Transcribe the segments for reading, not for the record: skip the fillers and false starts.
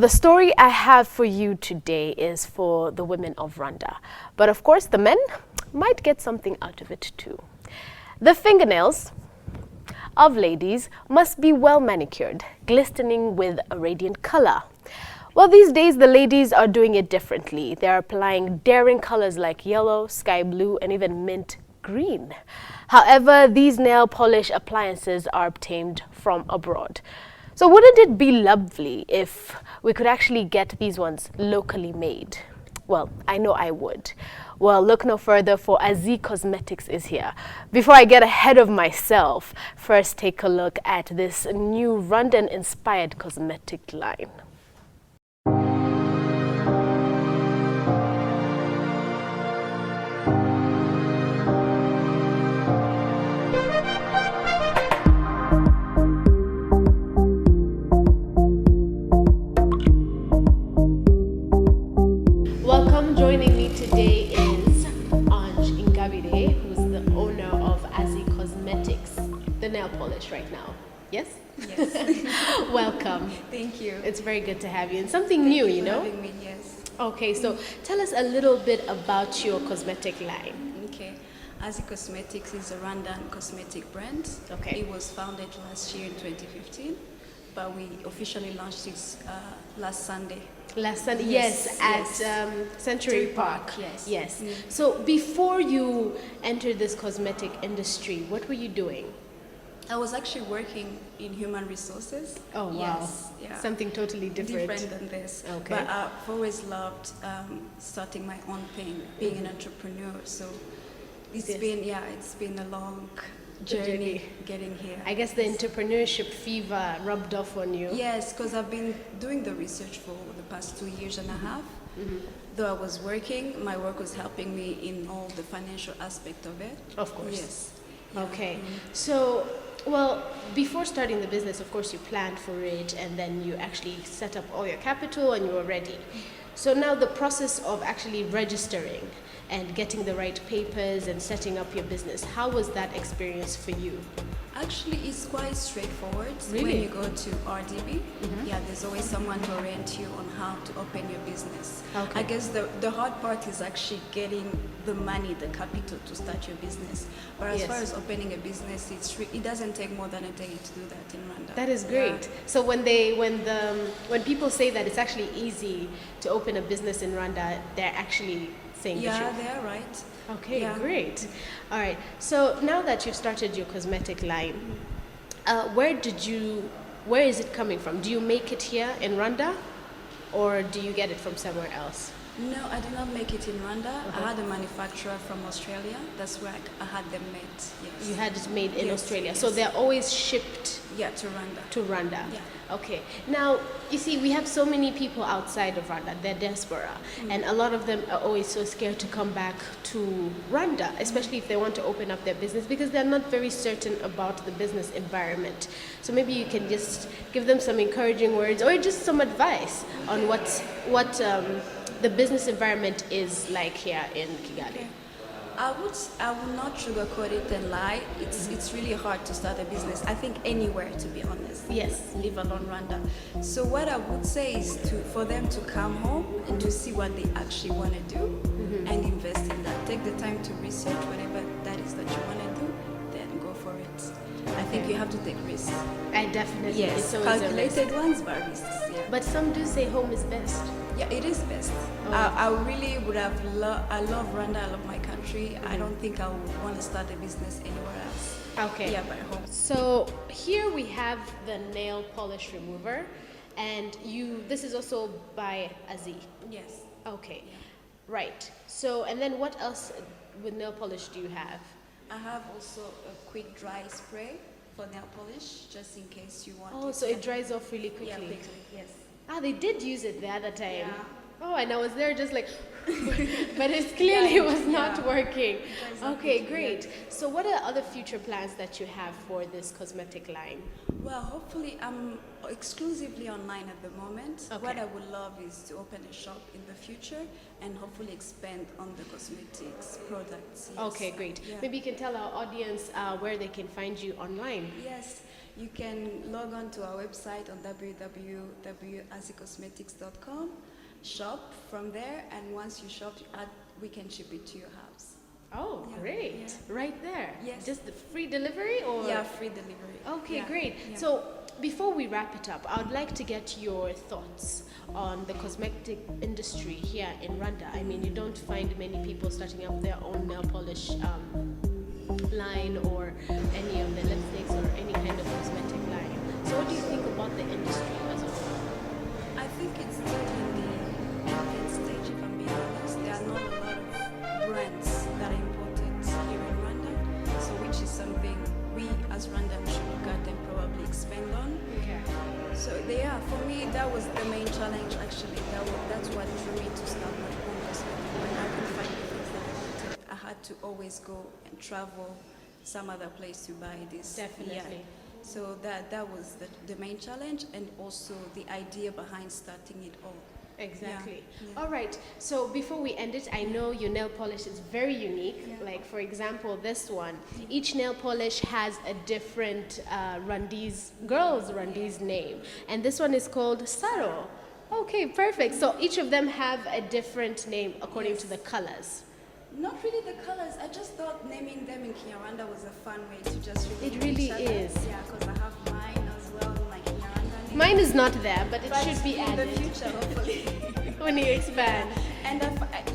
the story I have for you today is for the women of Rwanda. But of course, the men might get something out of it too. The fingernails of ladies must be well manicured, glistening with a radiant color. Well, these days the ladies are doing it differently. They're applying daring colors like yellow, sky blue, and even mint green. However, these nail polish appliances are obtained from abroad. So wouldn't it be lovely if we could actually get these ones locally made? Well, I know I would. Well, look no further, for AZZI Cosmetics is here. Before I get ahead of myself, first take a look at this new Rwandan-inspired cosmetic line. Joining me today is who's the owner of AZZI Cosmetics, the nail polish right now. Yes? Yes. Welcome. Thank you. It's very good to have you. And something new, you know? Having me, yes. Okay, so tell us a little bit about your cosmetic line. Okay. AZZI Cosmetics is a Rwandan cosmetic brand. Okay. It was founded last year in 2015, but we officially launched it last Sunday. Last Sunday, Yes, yes, at Century Park. Yes. Yes. Mm. So before you entered this cosmetic industry, what were you doing? I was actually working in human resources. Oh, wow. Yes, yeah. Something totally different. Different than this. Okay. But I've always loved starting my own thing, being an entrepreneur. So it's been a long journey getting here. I guess the entrepreneurship fever rubbed off on you. Yes, because I've been doing the research for the past 2 years and a half. Mm-hmm. Though I was working, my work was helping me in all the financial aspect of it. Of course. Yes. Yeah. Okay. So, well, before starting the business, of course, you planned for it and then you actually set up all your capital and you were ready. So now the process of actually registering and getting the right papers and setting up your business, how was that experience for you? Actually, it's quite straightforward. Really? When you go to RDB, yeah, there's always someone to orient you on how to open your business. Okay. I guess the hard part is actually getting the money, the capital to start your business. But as Yes. far as opening a business, it doesn't take more than a day to do that in Rwanda. That is great. Yeah. So when people say that it's actually easy to open a business in Rwanda, they're actually saying the Yeah, truth. they're right. Okay, Yeah. great. All right. So now that you've started your cosmetic line, where is it coming from? Do you make it here in Rwanda, or do you get it from somewhere else? No, I did not make it in Rwanda. I had a manufacturer from Australia. That's where I had them made. Yes. You had it made in Yes, Australia, so yes. they're always shipped Yeah, to Rwanda. to Rwanda. Yeah. Okay. Now, you see, we have so many people outside of Rwanda. They're diaspora, and a lot of them are always so scared to come back to Rwanda, especially if they want to open up their business, because they're not very certain about the business environment. So maybe you can just give them some encouraging words or just some advice on what the business environment is like here in Kigali. I would not sugarcoat it and lie. It's really hard to start a business. I think anywhere, to be honest. Yes. Leave alone Rwanda. So what I would say is for them to come home and to see what they actually want to do and invest in that. Take the time to research whatever that is that you want to do, then go for it. I think you have to take risks. I definitely. Yes, It's always a risk. calculated ones, but risks. Yeah. But some do say home is best. Yeah, it is best. I really would have I love Rwanda, I love my country. I don't think I would want to start a business anywhere else. Okay. Yeah, by home. So here we have the nail polish remover, and this is also by AZZI. Yes. Okay. Right. So, and then what else with nail polish do you have? I have also a quick dry spray for nail polish, just in case you want. Oh, so it dries off really quickly. Yeah, quickly. Yes. Ah, they did use it the other time. Yeah. Oh, and I was there just like, but it clearly was not working. Okay, great. So what are other future plans that you have for this cosmetic line? Well, hopefully I'm exclusively online at the moment. Okay. What I would love is to open a shop in the future and hopefully expand on the cosmetics products. Yes. Okay, great. Yeah. Maybe you can tell our audience where they can find you online. Yes, you can log on to our website on www.azzicosmetics.com, shop from there, and once you shop, we can ship it to your house. Oh, Yeah, great. yeah. Right there. Yes. Just the free delivery or? Yeah, free delivery. Okay, Yeah, great. yeah. So before we wrap it up, I would like to get your thoughts on the cosmetic industry here in Rwanda. I mean, you don't find many people starting up their own nail polish line or any of the lipsticks or any kind of cosmetic line. So what do you think about the industry as a whole? I think it's still in the infant stage, if I'm being honest. There are not a lot of brands that are important here in Rwanda, so which is something we as Rwandans should look at and probably expand on. Okay. So yeah, for me that was the main challenge actually. That's what drew me to start my own cosmetic. When I couldn't find the things that I wanted, I had to always go and travel some other place to buy this. Definitely. Yeah. So that was the main challenge, and also the idea behind starting it all. Exactly. Yeah. All right. So before we end it, I know your nail polish is very unique. Yeah. Like for example, this one. Each nail polish has a different girl's name, and this one is called Saro. Okay, perfect. So each of them have a different name according to the colors. Not really the colors. I just thought naming them in Kinyarwanda was a fun way to just It relate really each other. is. Yeah, because I have mine as well, my Kinyarwanda name. Mine is not there, but it But should be in added the future, hopefully. when you expand. And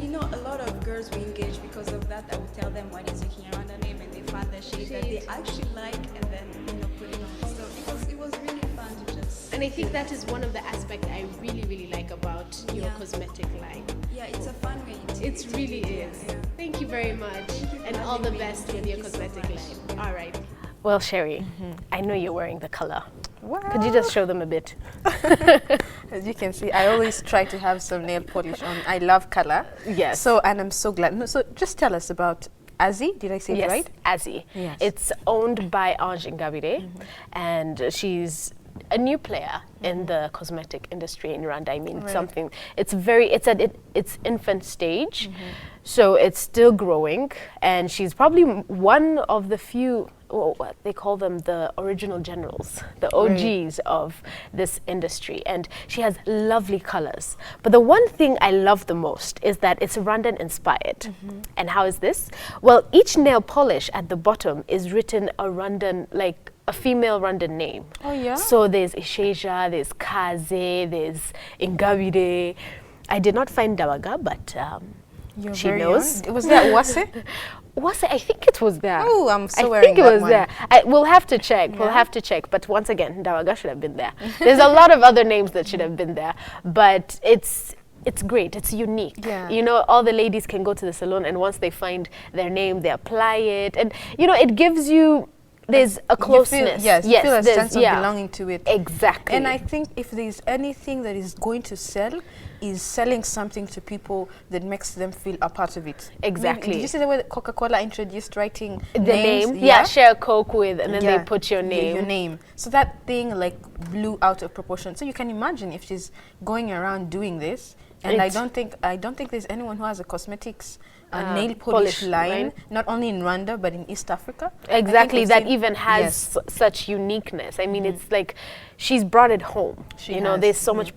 you know, a lot of girls we engage because of that. I would tell them what is your Kinyarwanda name, and they find the shade that they actually like, and then put it on. So it was really fun to just. And I think that is one of the aspects I really like about your Yeah. cosmetic line. Yeah, it's a fun way. It really is. Yeah. Thank you very much, and all the best with your cosmetic line. All right. Well, Sherry, I know you're wearing the color. Wow. Could you just show them a bit? As you can see, I always try to have some nail polish on. I love color. Yes. So, and I'm so glad. No, so just tell us about AZZI. Did I say Yes, it right? AZZI. Yes. It's owned by Ange Ingabire, and she's a new player in the cosmetic industry in Rwanda. I mean, Right. something. It's at its infant stage, so it's still growing, and she's probably one of the few. What they call them, the original generals, the OGs of this industry, and she has lovely colors. But the one thing I love the most is that it's Rwandan inspired. And how is this? Well, each nail polish at the bottom is written a Rwandan, like a female Rwandan name. Oh, yeah? So there's Isheja, there's Kaze, there's Ingabire. I did not find Dawaga, but You're she very knows. young. Was that Wase? Was it? I think it was there. Oh, I'm so I wearing think it that was one. there. We'll have to check. We'll Yeah. have to check. But once again, Dawaga should have been there. There's a lot of other names that should have been there. But it's great. It's unique. Yeah. You know, all the ladies can go to the salon, and once they find their name, they apply it, and you know, it gives you. There's a closeness. You feel a there's- sense of belonging to it. Exactly. And I think if there's anything that is going to sell, is selling something to people that makes them feel a part of it. Exactly. Did you see the way that Coca-Cola introduced writing the names? name, yeah, share Coke with, and then Yeah. they put your name. Your name. So that thing like blew out of proportion. So you can imagine if she's going around doing this, and I don't think there's anyone who has a cosmetics nail polish line, not only in Rwanda but in East Africa. Exactly, that even has yes. such uniqueness. I mean, it's like she's brought it home. She you know, has, there's so much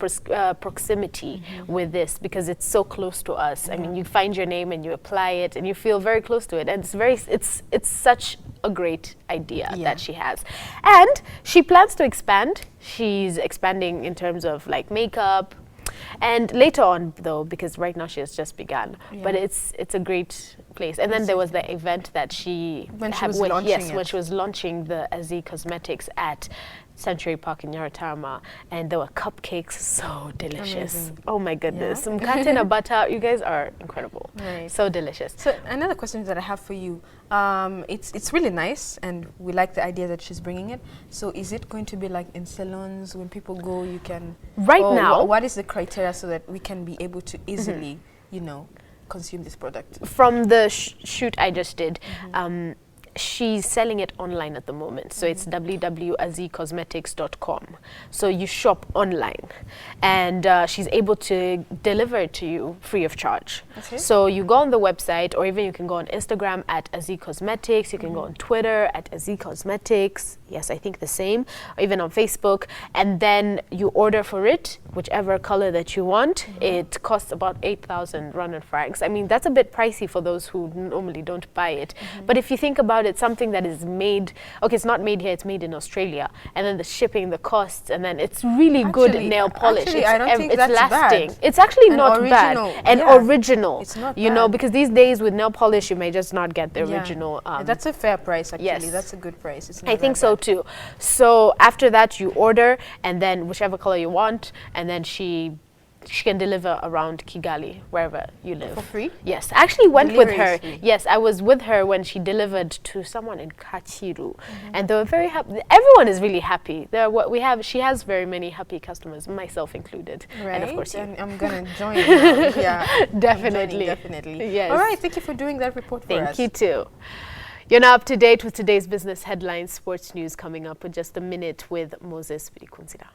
proximity with this because it's so close to us. I mean, you find your name and you apply it, and you feel very close to it, and it's such a great idea that she has, and she plans to expand. She's expanding in terms of like makeup. And later on, though, because right now she has just begun, but it's a great place. And then there was the event that she when she was launching the AZZI Cosmetics at Century Park in Nyarutarama, and there were cupcakes, so delicious. Amazing. Oh my goodness, Yeah. mkate na butter, you guys are incredible. Right. So delicious. So another question that I have for you, it's really nice, and we like the idea that she's bringing it. So is it going to be like in salons when people go, you can Right now, what is the criteria so that we can be able to easily, you know, consume this product? from the shoot I just did, she's selling it online at the moment. So it's www.azzicosmetics.com. So you shop online, and she's able to deliver it to you free of charge. Okay. So you go on the website, or even you can go on Instagram at AZZI Cosmetics. You can go on Twitter at AZZI Cosmetics. Yes, I think the same. Or even on Facebook, and then you order for it, whichever color that you want. It costs about 8,000 Rwandan francs. I mean, that's a bit pricey for those who normally don't buy it. But if you think about it, something that is made, okay, it's not made here, it's made in Australia, and then the shipping, the costs, and then it's really good nail polish. Actually, I don't think it's that's lasting. bad. It's actually And not original, bad. And yeah. original. It's not you know, bad. because these days with nail polish, you may just not get the Yeah. original. That's a fair price, actually. yes. That's a good price. It's I not think that so bad. too. So after that, you order, and then whichever color you want, and then she can deliver around Kigali, wherever you live. For free? Yes, I actually went with Delivery her. is free. Yes, I was with her when she delivered to someone in Kachiru, and they were very happy. Everyone is really happy. She has very many happy customers, myself included, Right. and of course you. And I'm gonna join. Now. Yeah, I'm Definitely. joining, definitely. Yes. All right. Thank you for doing that report for us. Thank you too. You're now up to date with today's business headlines. Sports news coming up in just a minute with Moses Birikunzira.